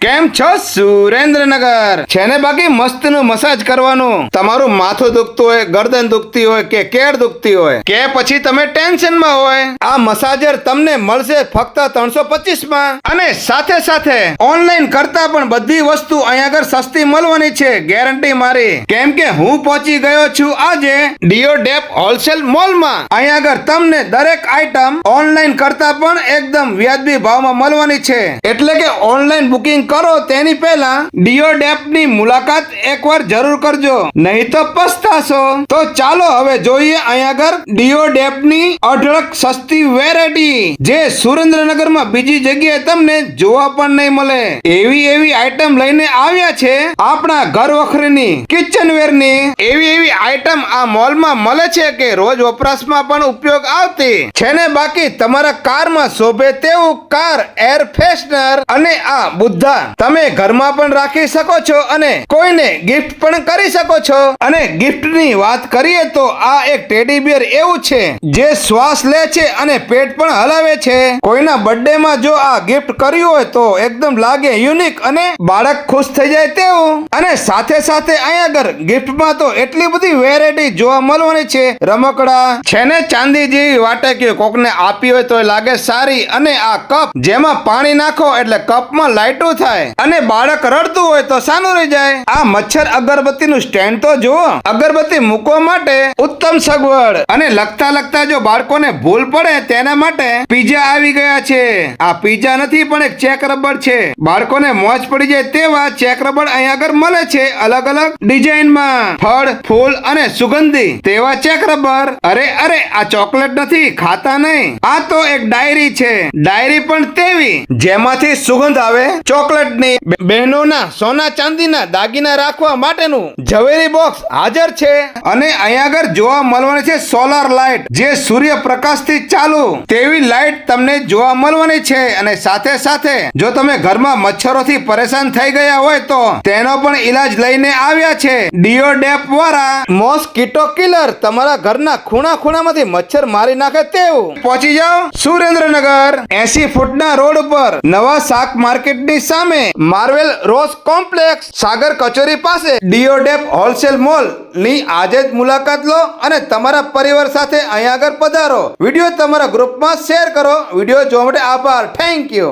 કેમ છો સુરેન્દ્રનગર? છે ને બાકી મસ્ત નું મસાજ કરવાનું. તમારું માથું દુખતું હોય, ગરદન દુખતી હોય કે કેડ દુખતી હોય કે પછી તમે ટેન્શનમાં હોય, આ મસાજર તમને મળશે ફક્ત 325 માં. અને સાથે સાથે ઓનલાઈન કરતા પણ બધી વસ્તુ અહીંયા આગળ સસ્તી મળવાની છે, ગેરંટી મારી. કેમ કે હું પહોંચી ગયો છું આજે ડીઓડેપ હોલસેલ મોલમાં. અહીંયા આગળ તમને દરેક આઈટમ ઓનલાઈન કરતા પણ એકદમ વ્યાજબી ભાવમાં મળવાની છે. એટલે કે ઓનલાઈન બુકિંગ કરો તેની પહેલા ડીઓડેપ ની મુલાકાત એકવાર જરૂર કરજો, નહીં તો પસ્તાશો. તો ચાલો હવે જોઈએ અહીંયા આગળ ડીઓડેપ ની અઢળક સસ્તી વેરાયટી જે સુરેન્દ્રનગરમાં બીજી જગ્યાએ તમને જોવા પણ નહીં મળે. એવી આઈટમ લઈને આવ્યા છે આપણા ઘર વખરીની, કિચનવેર ની એવી આઈટમ આ મોલમાં મળે છે કે રોજ વપરાશમાં પણ ઉપયોગ આવતી છે ને. બાકી તમારા કારમાં શોભે તેવું કાર એર ફ્રેશનર અને આ બુદ્ધા તમે ઘરમાં પણ રાખી શકો છો અને કોઈને ગિફ્ટ પણ કરી શકો છો. અને ગિફ્ટ ની વાત કરીએ તો આ એક ટેડી બિયર એવું છે જે શ્વાસ લે છે અને પેટ પણ હલાવે છે. કોઈના બર્થડે માં જો આ ગિફ્ટ કર્યું હોય તો એકદમ લાગે યુનિક અને બાળક ખુશ થઈ જાય તેવું. અને સાથે અહીંયા આગળ ગિફ્ટમાં તો એટલી બધી વેરાયટી જોવા મળવાની છે. રમકડા છે ને ચાંદી જેવી વાટકીઓ કોકને આપી હોય તો લાગે સારી. અને આ કપ જેમાં પાણી નાખો એટલે કપમાં લાઈટો થાય અને બાળક રડતું હોય તો સાનું રહી જાય. આ મચ્છર અગરબત્તી નું સ્ટેન્ડ તો જુઓ, અગરબત્તી મૂકવા માટે ઉત્તમ સગવડ. અને લખતા જો બાળકોને ભૂલ પડે તેના માટે પીઝા આવી ગયા છે. આ પીઝા નથી પણ એક ચેક રબર છે. બાળકોને મોજ પડી જાય તેવા ચેક રબર અહીંયા આગળ મળે છે અલગ ડિઝાઇનમાં. ફળ, ફૂલ અને સુગંધી તેવા ચેક રબર. અરે આ ચોકલેટ નથી, ખાતા નહીં. આ તો એક ડાયરી છે. ડાયરી પણ તેવી જેમાંથી સુગંધ આવે ચોકલેટની. બહેનોના સોના ચાંદીના દાગીના રાખવા માટેનું ઝવેરી બોક્સ હાજર છે. અને અહીંયા આગળ જોવા મળવાની છે સોલાર લાઇટ, જે સૂર્યપ્રકાશથી ચાલુ તેવી લાઇટ તમને જોવા મળવાની છે. અને સાથે જો તમે ઘરમાં મચ્છરોથી પરેશાન થઈ ગયા હોય તો તેનો પણ ઈલાજ લઈને આવ્યા છે ડીઓડેપ વાળા મોસ્કીટો કિલર. તમારા ઘરના ખૂણામાંથી મચ્છર મારી નાખે તેવું. પહોંચી જાઓ સુરેન્દ્રનગર 80 ફૂટના રોડ પર નવા શાક માર્કેટની સામે માર્વેલ રોઝ કોમ્પ્લેક્સ સાગર કચોરી પાસે ડીઓડેપ હોલસેલ મોલ ની આજે જ મુલાકાત લો અને તમારા પરિવાર સાથે અહીંયા આગળ પધારો. વિડીયો તમારા ગ્રુપમાં શેર કરો. વિડીયો જોવા માટે આભાર. Thank you.